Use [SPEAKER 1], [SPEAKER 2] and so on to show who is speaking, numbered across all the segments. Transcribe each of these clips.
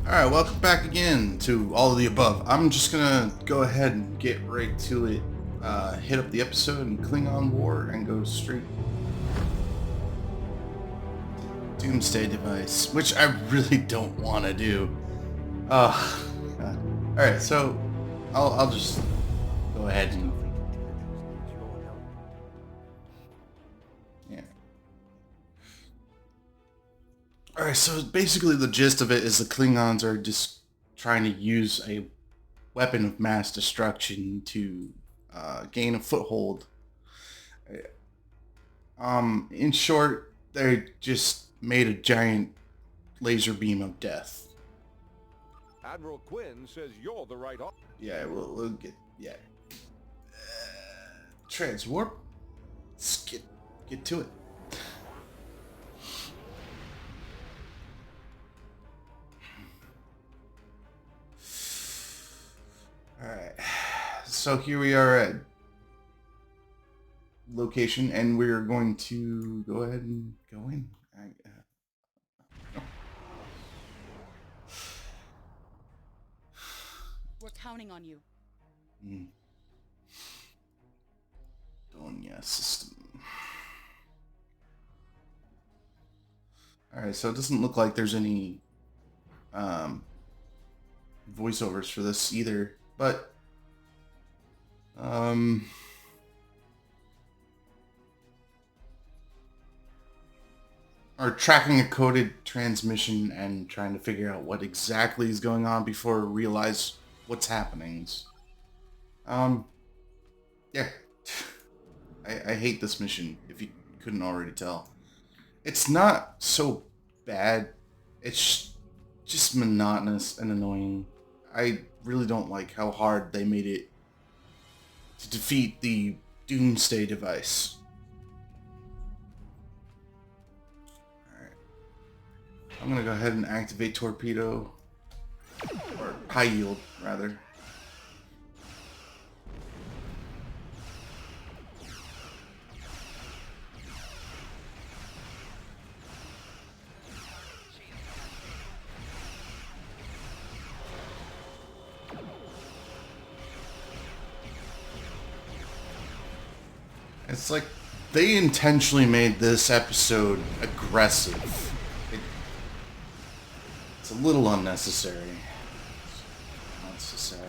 [SPEAKER 1] Alright, welcome back again to all of the above. I'm just gonna go ahead and get right to it. Hit up the episode and Klingon War and go straight to Doomsday Device, which I really don't want to do. God. Alright, so I'll just go ahead and yeah. Alright, so basically the gist of it is the Klingons are just trying to use a weapon of mass destruction to gain a foothold. In short, they just made a giant laser beam of death.
[SPEAKER 2] Admiral Quinn says you're the right officer.
[SPEAKER 1] Yeah, we'll get transwarp. Let's get to it. All right. So here we are at location, and we're going to go ahead and go in.
[SPEAKER 3] We're counting on you.
[SPEAKER 1] Donya system. Alright, so it doesn't look like there's any voiceovers for this either, but are tracking a coded transmission and trying to figure out what exactly is going on before realize what's happening. Yeah. I hate this mission, if you couldn't already tell. It's not so bad. It's just monotonous and annoying. I really don't like how hard they made it to defeat the Doomsday Device. Alright. I'm gonna go ahead and activate Torpedo. Or High Yield, rather. It's like they intentionally made this episode aggressive. It's a little unnecessary. Unnecessary.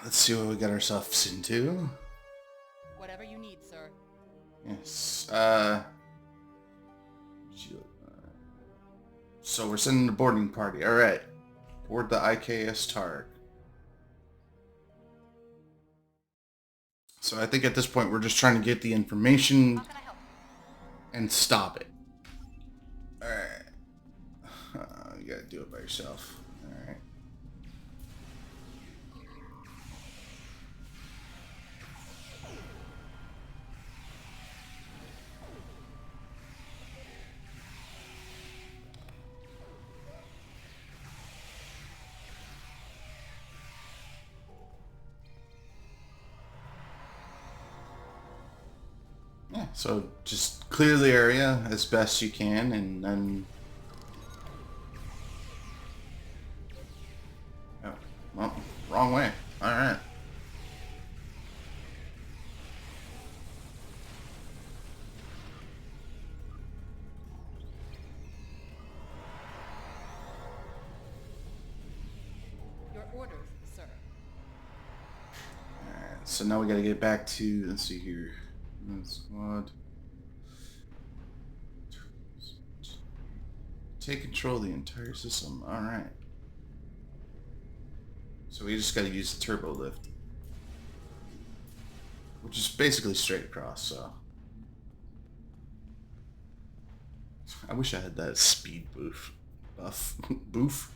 [SPEAKER 1] Let's see what we got ourselves into.
[SPEAKER 3] Whatever you need, sir.
[SPEAKER 1] Yes. So we're sending a boarding party. All right. Board the IKS Targ. So I think at this point we're just trying to get the information
[SPEAKER 3] How can I help?
[SPEAKER 1] and stop it. All right. You gotta do it by yourself. All right. Yeah, so just clear the area as best you can, and then... Oh, well, wrong way. Alright.
[SPEAKER 3] Your orders, sir.
[SPEAKER 1] Alright, so now we gotta get back to... Let's see here. Squad. Take control of the entire system. Alright. So we just gotta use the turbo lift. Which is basically straight across, so. I wish I had that speed buff. Boof.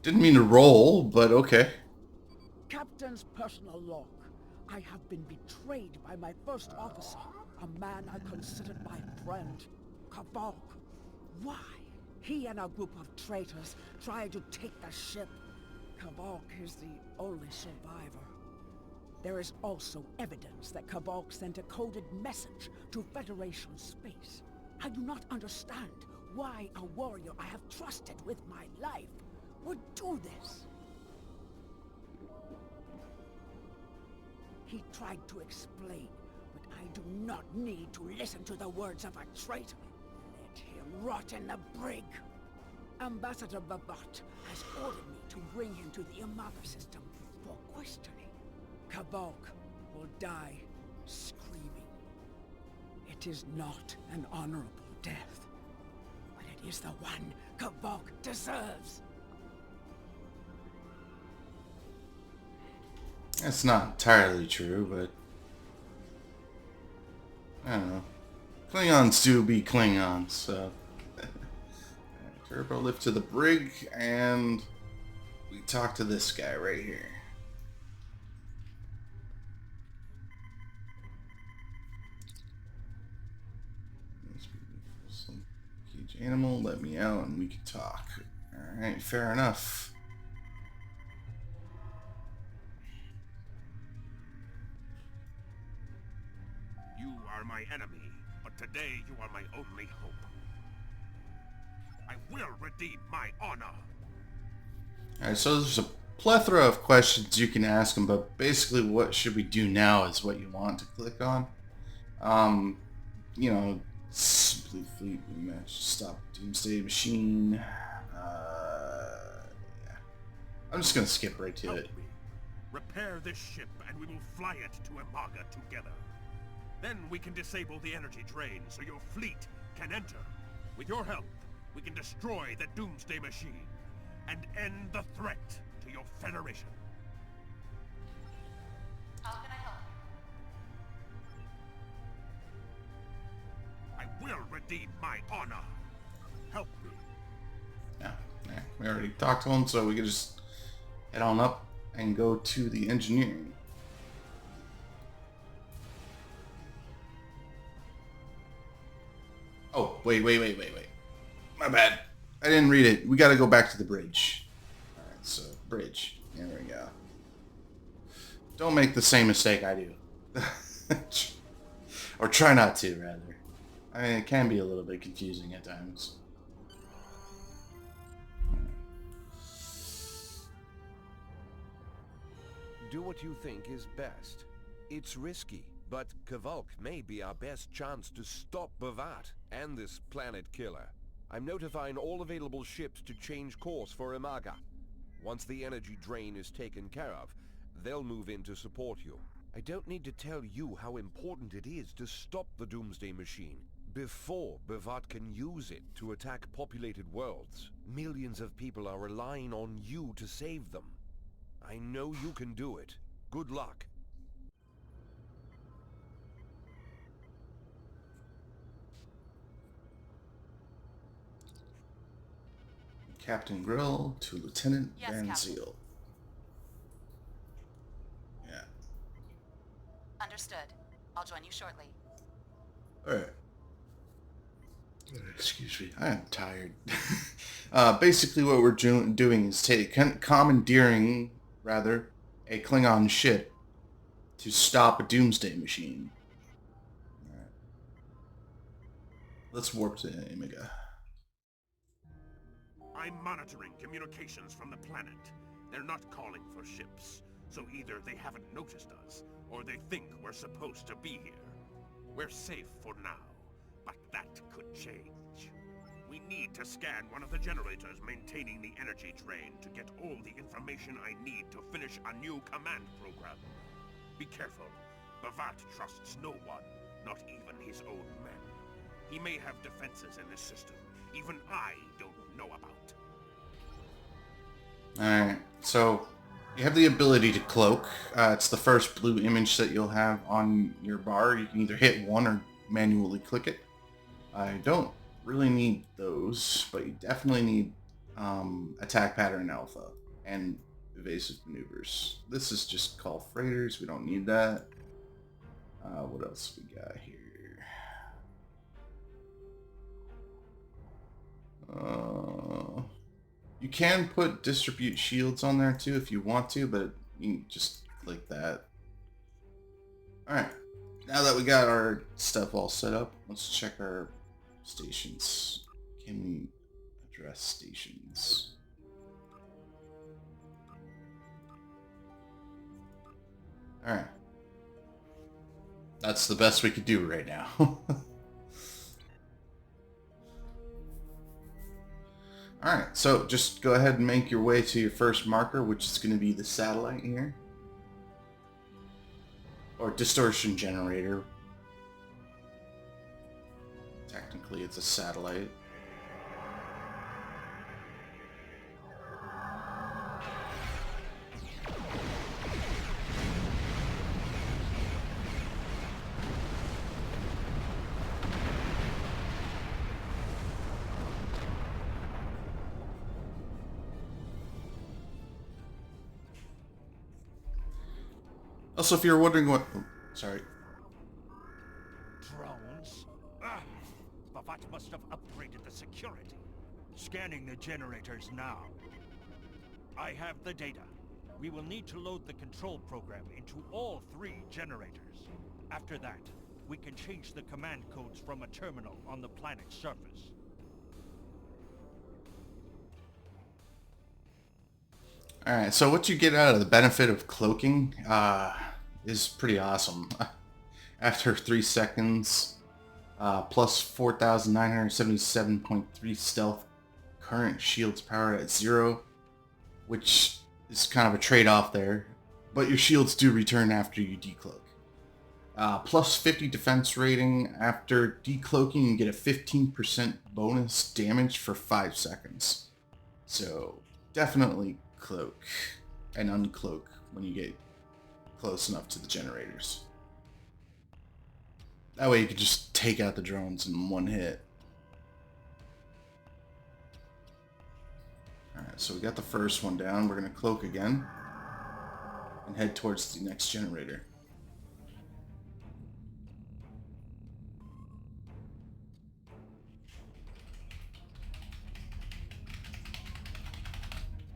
[SPEAKER 1] Didn't mean to roll, but okay.
[SPEAKER 4] Captain's personal log. I have been betrayed by my first officer, a man I considered my friend, Kavok. Why? He and a group of traitors tried to take the ship. Kavok is the only survivor. There is also evidence that Kavok sent a coded message to Federation space. I do not understand why a warrior I have trusted with my life would do this. He tried to explain, but I do not need to listen to the words of a traitor. Let him rot in the brig. Ambassador Babat has ordered me to bring him to the Umaga system for questioning. Kavok will die screaming. It is not an honorable death, but it is the one Kavok deserves.
[SPEAKER 1] That's not entirely true, but I don't know. Klingons do be Klingons, so. Turbo lift to the brig, and we talk to this guy right here. Some huge animal, let me out and we can talk. Alright, fair enough.
[SPEAKER 5] You are my enemy, but today you are my only hope. I will redeem my honor.
[SPEAKER 1] Alright, so there's a plethora of questions you can ask him, but basically what should we do now is what you want to click on. You know, simply fleet rematch, stop Doomsday Machine. Yeah. I'm just gonna skip right to
[SPEAKER 5] Help
[SPEAKER 1] it.
[SPEAKER 5] me. Repair this ship and we will fly it to Umaga together. Then we can disable the energy drain so your fleet can enter. With your help, we can destroy the Doomsday Machine and end the threat to your Federation.
[SPEAKER 3] How can I help?
[SPEAKER 5] I will redeem my honor. Help me.
[SPEAKER 1] Yeah, we already talked to him, so we can just head on up and go to the engineering. Oh, wait. My bad. I didn't read it. We gotta go back to the bridge. Alright, so, bridge. There we go. Don't make the same mistake I do. Or try not to, rather. I mean, it can be a little bit confusing at times.
[SPEAKER 2] Do what you think is best. It's risky, but Kavok may be our best chance to stop Bavat and this planet killer. I'm notifying all available ships to change course for Umaga. Once the energy drain is taken care of, they'll move in to support you. I don't need to tell you how important it is to stop the Doomsday Machine before Bavat can use it to attack populated worlds. Millions of people are relying on you to save them. I know you can do it. Good luck.
[SPEAKER 1] Captain Grill to Lieutenant
[SPEAKER 3] Yes,
[SPEAKER 1] Van
[SPEAKER 3] Captain.
[SPEAKER 1] Ziel. Yeah.
[SPEAKER 3] Understood. I'll join you shortly.
[SPEAKER 1] Alright. Excuse me. I am tired. Basically what we're doing is commandeering, rather, a Klingon ship to stop a Doomsday Machine. Alright. Let's warp to Umaga.
[SPEAKER 5] I'm monitoring communications from the planet. They're not calling for ships, so either they haven't noticed us, or they think we're supposed to be here. We're safe for now, but that could change. We need to scan one of the generators maintaining the energy drain to get all the information I need to finish a new command program. Be careful. Bavat trusts no one, not even his own men. He may have defenses in this system even I don't know about.
[SPEAKER 1] Alright, so you have the ability to cloak. It's the first blue image that you'll have on your bar. You can either hit one or manually click it. I don't really need those, but you definitely need attack pattern alpha and evasive maneuvers. This is just call freighters. We don't need that. What else we got here? You can put distribute shields on there too if you want to, but you can just click that. Alright, now that we got our stuff all set up, let's check our stations. Can we address stations? Alright. That's the best we could do right now. Alright, so just go ahead and make your way to your first marker, which is going to be the satellite here. Or distortion generator. Technically it's a satellite. Also, if you're wondering what... Oh, sorry.
[SPEAKER 6] Drones? Bavat must have upgraded the security. Scanning the generators now. I have the data. We will need to load the control program into all 3 generators. After that, we can change the command codes from a terminal on the planet's surface.
[SPEAKER 1] Alright, so what you get out of the benefit of cloaking is pretty awesome. After 3 seconds, plus 4,977.3 stealth, current shields power at 0, which is kind of a trade-off there, but your shields do return after you decloak. Plus 50 defense rating. After decloaking, you get a 15% bonus damage for 5 seconds. So definitely cloak and uncloak when you get close enough to the generators. That way you can just take out the drones in one hit. Alright, so we got the first one down. We're going to cloak again and head towards the next generator.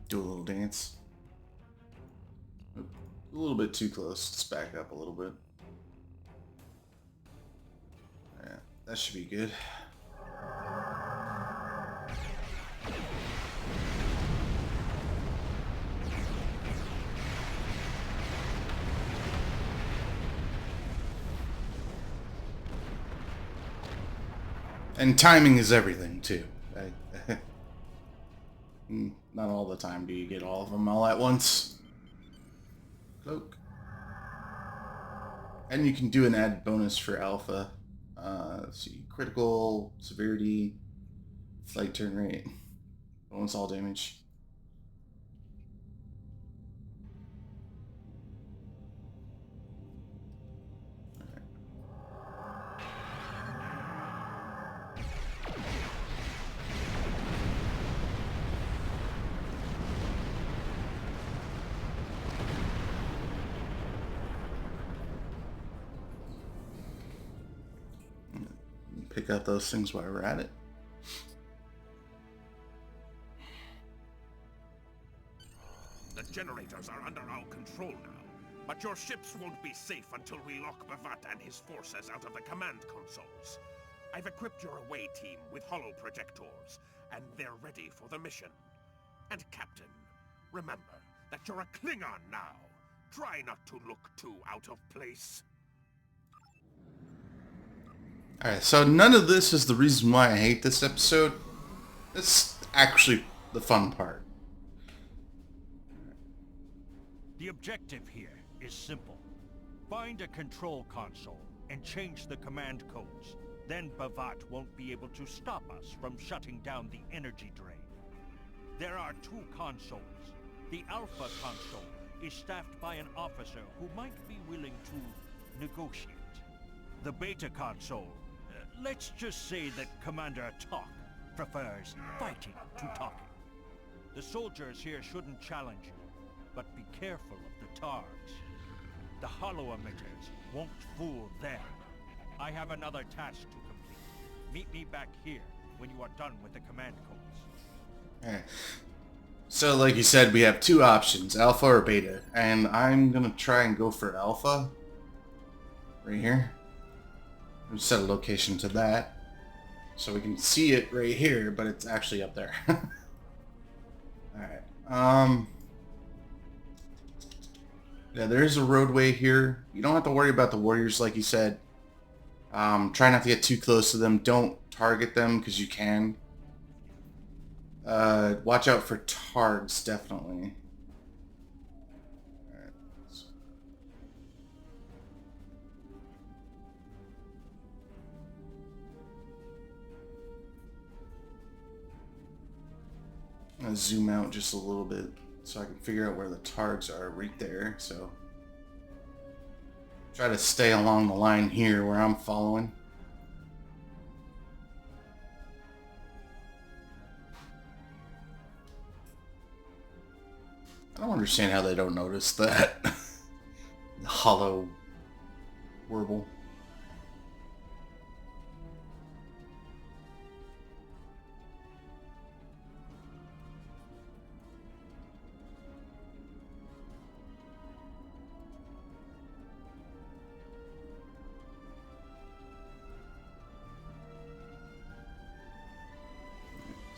[SPEAKER 1] Do a little dance. A little bit too close. Let's back up a little bit. Yeah, that should be good. And timing is everything too. Not all the time do you get all of them all at once. Cloak. And you can do an added bonus for alpha. Let's see, critical, severity, flight turn rate, bonus all damage. Pick up those things while we're at it.
[SPEAKER 5] The generators are under our control now, but your ships won't be safe until we lock Bavat and his forces out of the command consoles. I've equipped your away team with holo projectors, and they're ready for the mission. And Captain, remember that you're a Klingon now. Try not to look too out of place.
[SPEAKER 1] Alright, so none of this is the reason why I hate this episode. It's actually the fun part.
[SPEAKER 6] The objective here is simple. Find a control console and change the command codes. Then Bavat won't be able to stop us from shutting down the energy drain. There are two consoles. The Alpha console is staffed by an officer who might be willing to negotiate. The Beta console, let's just say that Commander Talk prefers fighting to talking. The soldiers here shouldn't challenge you, but be careful of the Targs. The hollow emitters won't fool them. I have another task to complete. Meet me back here when you are done with the command codes.
[SPEAKER 1] Alright. So like you said, we have two options, Alpha or Beta. And I'm gonna try and go for Alpha. Right here. I'm set a location to that. So we can see it right here, but it's actually up there. Alright. Yeah, there is a roadway here. You don't have to worry about the warriors like you said. Try not to get too close to them. Don't target them because you can. Watch out for Targs, definitely. Alright. I'm gonna zoom out just a little bit so I can figure out where the Targs are right there. So try to stay along the line here where I'm following. I don't understand how they don't notice that. The hollow warble.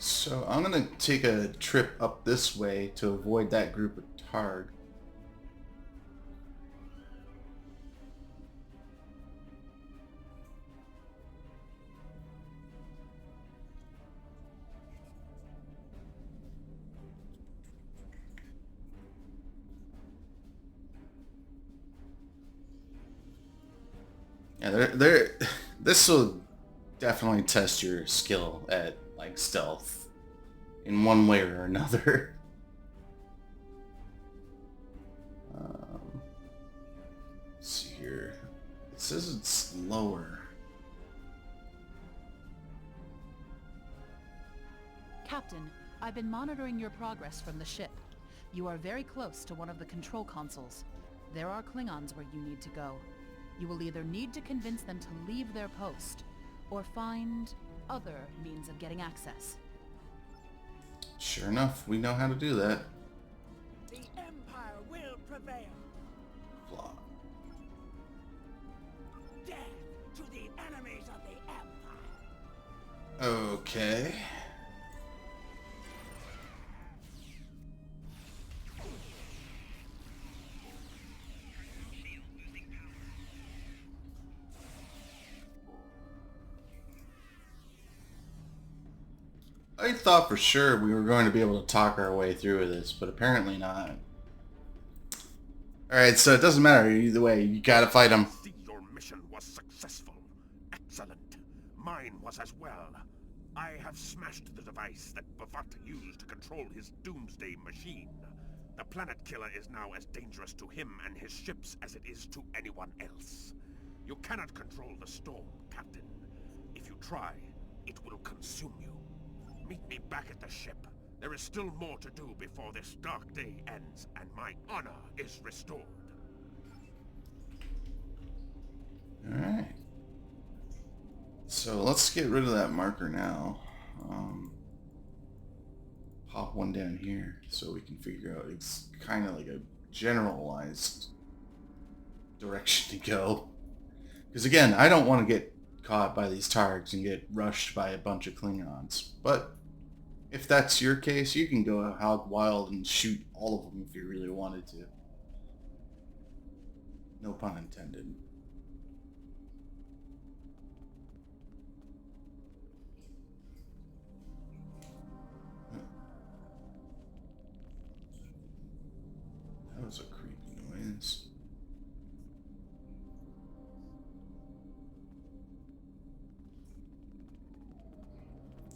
[SPEAKER 1] So I'm gonna take a trip up this way to avoid that group of Targ. Yeah, this will definitely test your skill at like stealth in one way or another. Let's see here. It says it's lower.
[SPEAKER 3] Captain, I've been monitoring your progress from the ship. You are very close to one of the control consoles. There are Klingons where you need to go. You will either need to convince them to leave their post, or find other means of getting access.
[SPEAKER 1] Sure enough, we know how to do that.
[SPEAKER 4] The Empire will prevail.
[SPEAKER 1] Blah.
[SPEAKER 4] Death to the enemies of the Empire.
[SPEAKER 1] Okay. I thought for sure we were going to be able to talk our way through this, but apparently not. Alright, so it doesn't matter either way, you gotta fight him.
[SPEAKER 5] See, your mission was successful. Excellent. Mine was as well. I have smashed the device that Bavat used to control his doomsday machine. The planet killer is now as dangerous to him and his ships as it is to anyone else. You cannot control the storm, Captain. If you try, it will consume you. Meet me back at the ship. There is still more to do before this dark day ends, and my honor is restored.
[SPEAKER 1] Alright. So let's get rid of that marker now. Pop one down here so we can figure out it's kind of like a generalized direction to go. Because again, I don't want to get caught by these Targs and get rushed by a bunch of Klingons. But if that's your case, you can go hog wild and shoot all of them if you really wanted to. No pun intended. That was a creepy noise.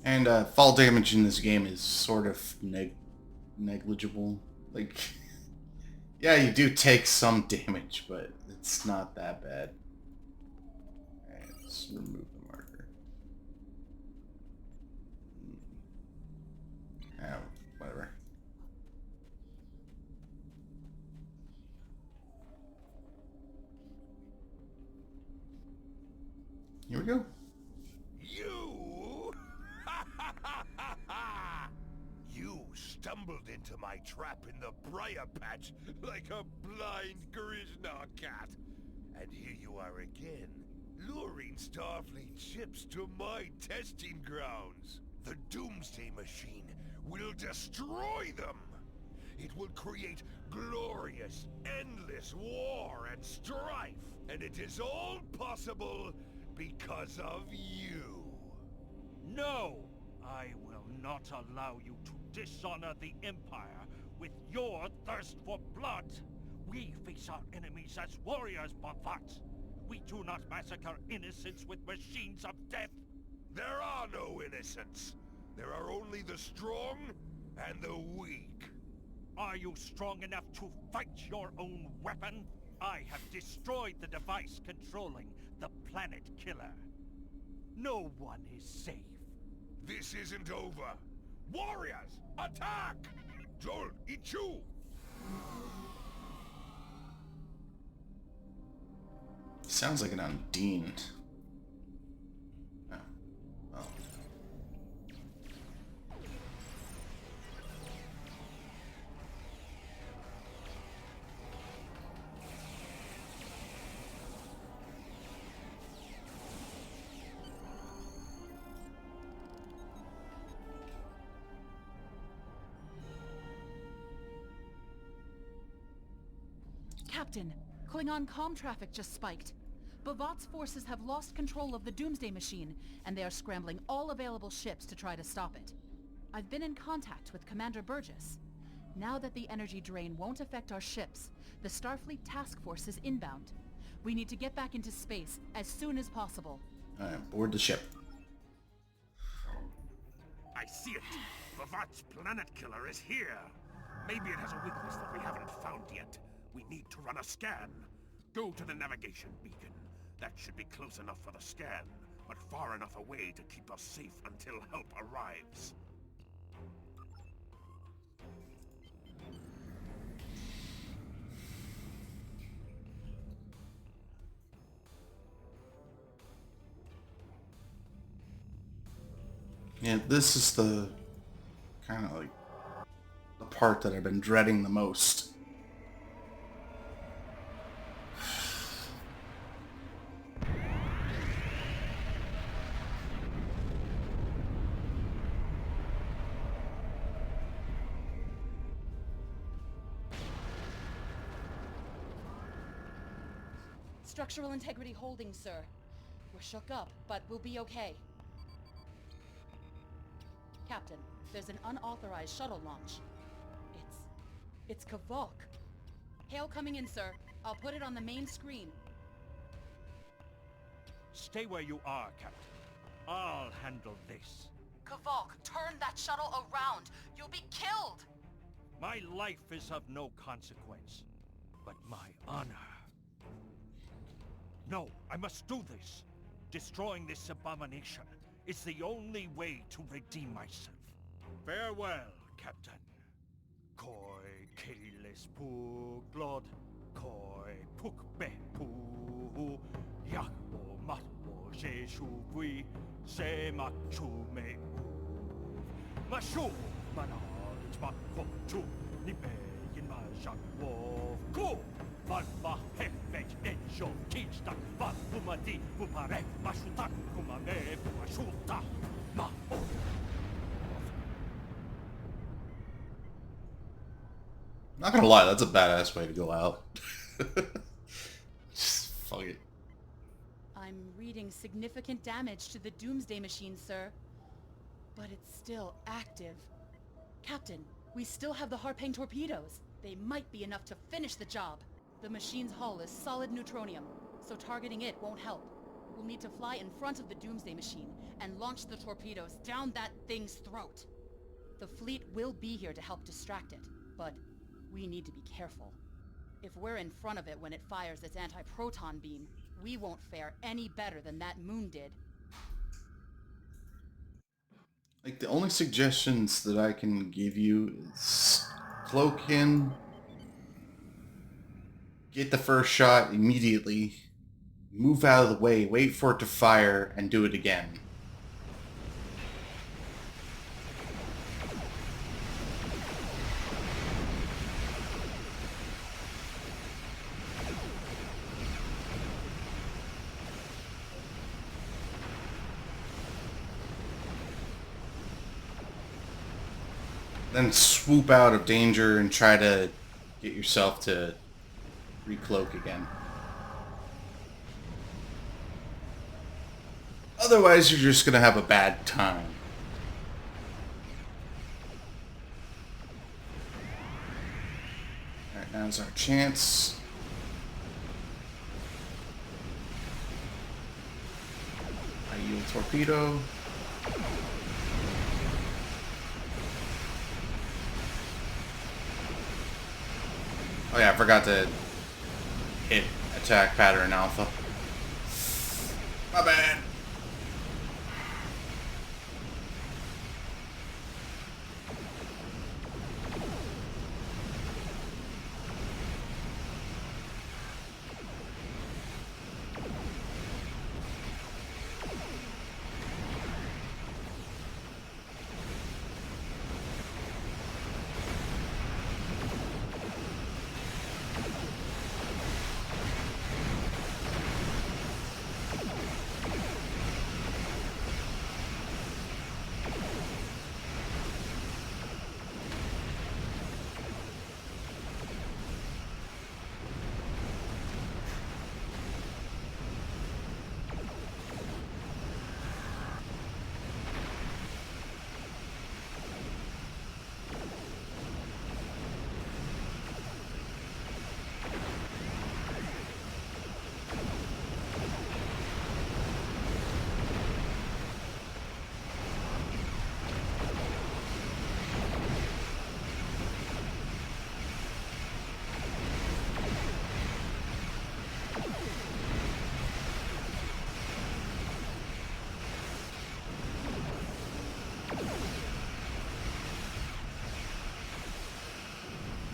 [SPEAKER 1] And fall damage in this game is sort of negligible. Like, yeah, you do take some damage, but it's not that bad. Alright, let's remove the marker. Oh, whatever. Here we go.
[SPEAKER 2] You? You stumbled into my trap in the briar patch like a blind Grishnar cat. And here you are again, luring Starfleet ships to my testing grounds. The Doomsday Machine will destroy them. It will create glorious, endless war and strife. And it is all possible because of you.
[SPEAKER 6] No! I will not allow you to dishonor the Empire with your thirst for blood. We face our enemies as warriors, B'vat. We do not massacre innocents with machines of death.
[SPEAKER 2] There are no innocents. There are only the strong and the weak.
[SPEAKER 6] Are you strong enough to fight your own weapon? I have destroyed the device controlling the Planet Killer. No one is safe.
[SPEAKER 2] This isn't over. Warriors, attack! Joel, Ichu!
[SPEAKER 1] Sounds like an Undine. Oh. Oh.
[SPEAKER 3] Captain, Klingon comm traffic just spiked. B'Vat's forces have lost control of the Doomsday Machine, and they are scrambling all available ships to try to stop it. I've been in contact with Commander Burgess. Now that the energy drain won't affect our ships, the Starfleet Task Force is inbound. We need to get back into space as soon as possible.
[SPEAKER 1] Alright, board the ship.
[SPEAKER 5] I see it. B'Vat's Planet Killer is here. Maybe it has a weakness that we haven't found yet. We need to run a scan. Go to the navigation beacon. That should be close enough for the scan, but far enough away to keep us safe until help arrives.
[SPEAKER 1] Yeah, this is the kind of like the part that I've been dreading the most.
[SPEAKER 7] Structural integrity holding, sir. We're shook up, but we'll be okay. Captain, there's an unauthorized shuttle launch. It's Kavok. Hail coming in, sir. I'll put it on the main screen.
[SPEAKER 6] Stay where you are, Captain. I'll handle this.
[SPEAKER 7] Kavok, turn that shuttle around. You'll be killed!
[SPEAKER 6] My life is of no consequence, but my honor. No, I must do this. Destroying this abomination is the only way to redeem myself. Farewell, Captain. Koi keles pu glod, koi puk be pu, yakbo matbo jeshu gui, se makchu me u. Mashu manaj makko chu, nipe yin ma jak wo ku. Valva hefej enjo kijta, val bumadi bupare, mashutak kumame buashuta, ma o.
[SPEAKER 1] Not gonna lie, that's a badass way to go out. fuck it.
[SPEAKER 7] I'm reading significant damage to the Doomsday Machine, sir. But it's still active. Captain, we still have the Harpang torpedoes. They might be enough to finish the job. The machine's hull is solid neutronium, so targeting it won't help. We'll need to fly in front of the Doomsday Machine and launch the torpedoes down that thing's throat. The fleet will be here to help distract it, but we need to be careful. If we're in front of it when it fires its anti-proton beam, we won't fare any better than that moon did.
[SPEAKER 1] Like, the only suggestions that I can give you is cloak in, get the first shot immediately, move out of the way, wait for it to fire, and do it again. Then swoop out of danger and try to get yourself to recloak again. Otherwise, you're just gonna have a bad time. Alright, now's our chance. I yield torpedo. Oh yeah, I forgot to hit attack pattern alpha. My bad.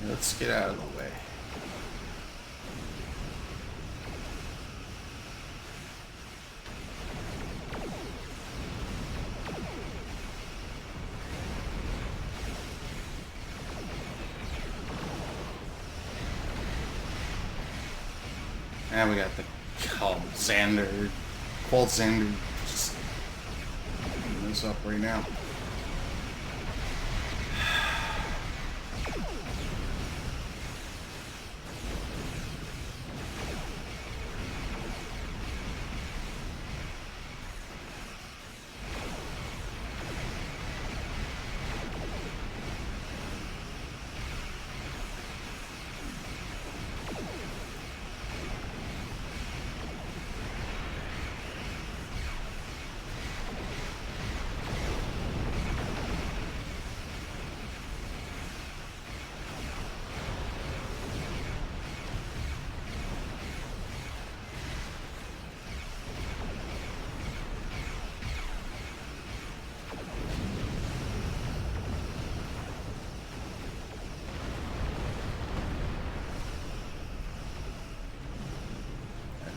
[SPEAKER 1] Let's get out of the way. And we got the Xander. Cold Xander just eating this up right now.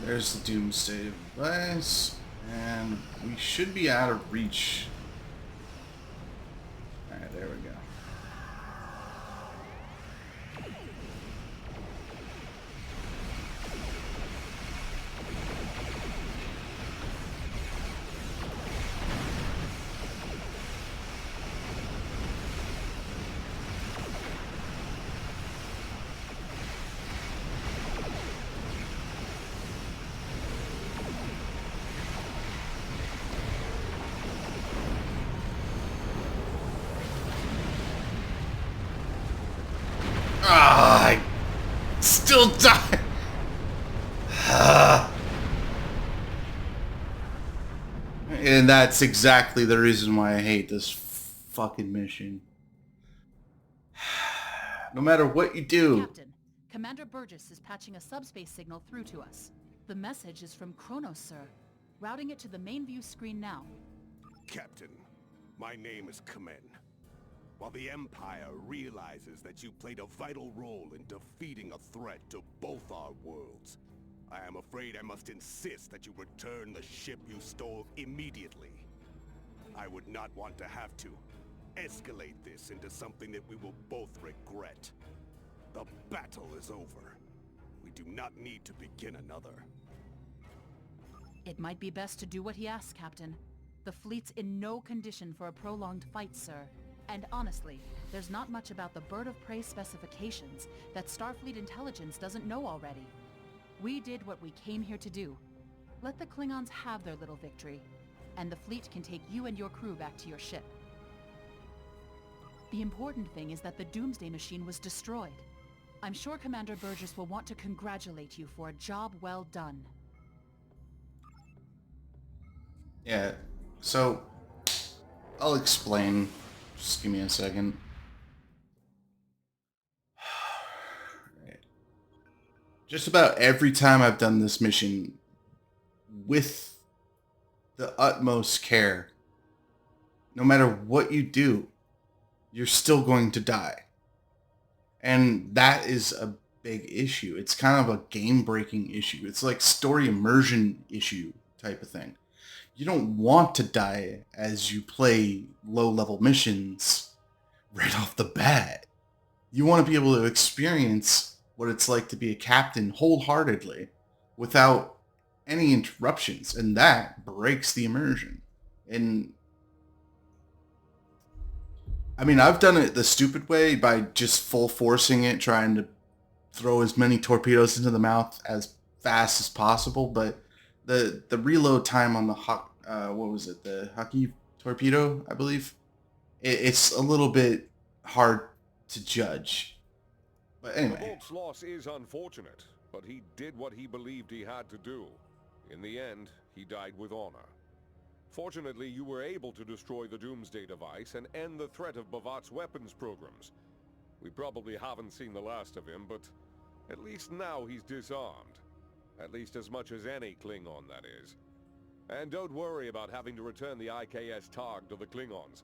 [SPEAKER 1] There's the Doomsday device, and we should be out of reach. Alright, there we go. Still die. And that's exactly the reason why I hate this fucking mission. No matter what you do.
[SPEAKER 3] Captain, Commander Burgess is patching a subspace signal through to us. The message is from Kronos, sir. Routing it to the main view screen now.
[SPEAKER 5] Captain, my name is Kamen. While the Empire realizes that you played a vital role in defeating a threat to both our worlds, I am afraid I must insist that you return the ship you stole immediately. I would not want to have to escalate this into something that we will both regret. The battle is over. We do not need to begin another.
[SPEAKER 3] It might be best to do what he asks, Captain. The fleet's in no condition for a prolonged fight, sir. And honestly, there's not much about the Bird of Prey specifications that Starfleet intelligence doesn't know already. We did what we came here to do. Let the Klingons have their little victory, and the fleet can take you and your crew back to your ship. The important thing is that the Doomsday Machine was destroyed. I'm sure Commander Burgess will want to congratulate you for a job well done.
[SPEAKER 1] Yeah, so I'll explain. Just give me a second. Just about every time I've done this mission with the utmost care, no matter what you do, you're still going to die. And that is a big issue. It's kind of a game-breaking issue. It's like story immersion issue type of thing. You don't want to die as you play low-level missions right off the bat. You want to be able to experience what it's like to be a captain wholeheartedly without any interruptions, and that breaks the immersion. And I mean, I've done it the stupid way by just full forcing it, trying to throw as many torpedoes into the mouth as fast as possible, but the reload time on the the Haki torpedo, I believe, it's a little bit hard to judge. But anyway.
[SPEAKER 2] Kavok's loss is unfortunate, but he did what he believed he had to do. In the end, he died with honor. Fortunately, you were able to destroy the Doomsday device and end the threat of Bavat's weapons programs. We probably haven't seen the last of him, but at least now he's disarmed. At least as much as any Klingon, that is. And don't worry about having to return the IKS Targ to the Klingons.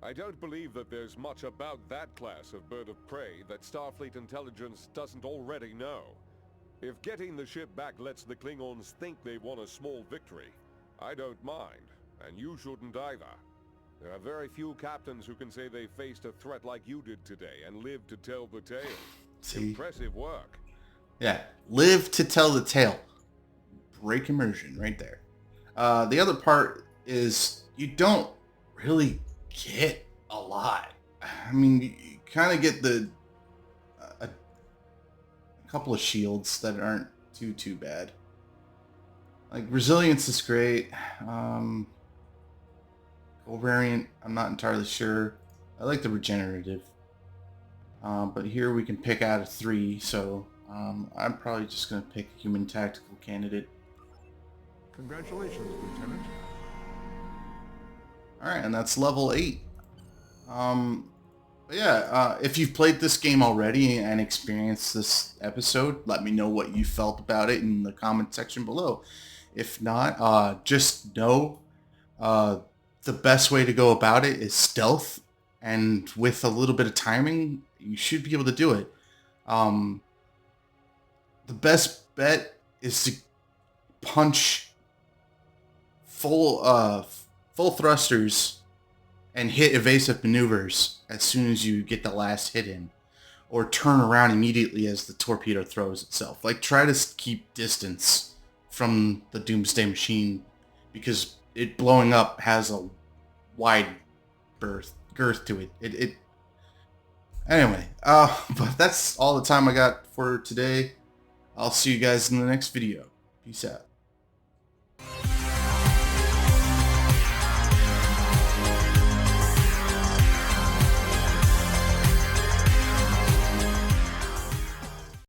[SPEAKER 2] I don't believe that there's much about that class of bird of prey that Starfleet intelligence doesn't already know. If getting the ship back lets the Klingons think they won a small victory, I don't mind, and you shouldn't either. There are very few captains who can say they faced a threat like you did today and lived to tell the tale.
[SPEAKER 1] See?
[SPEAKER 2] Impressive work.
[SPEAKER 1] Yeah, live to tell the tale. Break immersion right there. The other part is you don't really get a lot. I mean, you kind of get a couple of shields that aren't too bad. Like, resilience is great. Covariant, I'm not entirely sure. I like the regenerative. But here we can pick out of 3, so I'm probably just going to pick a human tactical candidate.
[SPEAKER 5] Congratulations, Lieutenant.
[SPEAKER 1] Alright, and that's level 8. But yeah, if you've played this game already and experienced this episode, let me know what you felt about it in the comment section below. If not, just know the best way to go about it is stealth, and with a little bit of timing, you should be able to do it. The best bet is to punch full thrusters and hit evasive maneuvers as soon as you get the last hit in, or turn around immediately as the torpedo throws itself. Like, try to keep distance from the Doomsday Machine, because it blowing up has a wide girth to it. Anyway, but that's all the time I got for today. I'll see you guys in the next video. Peace out.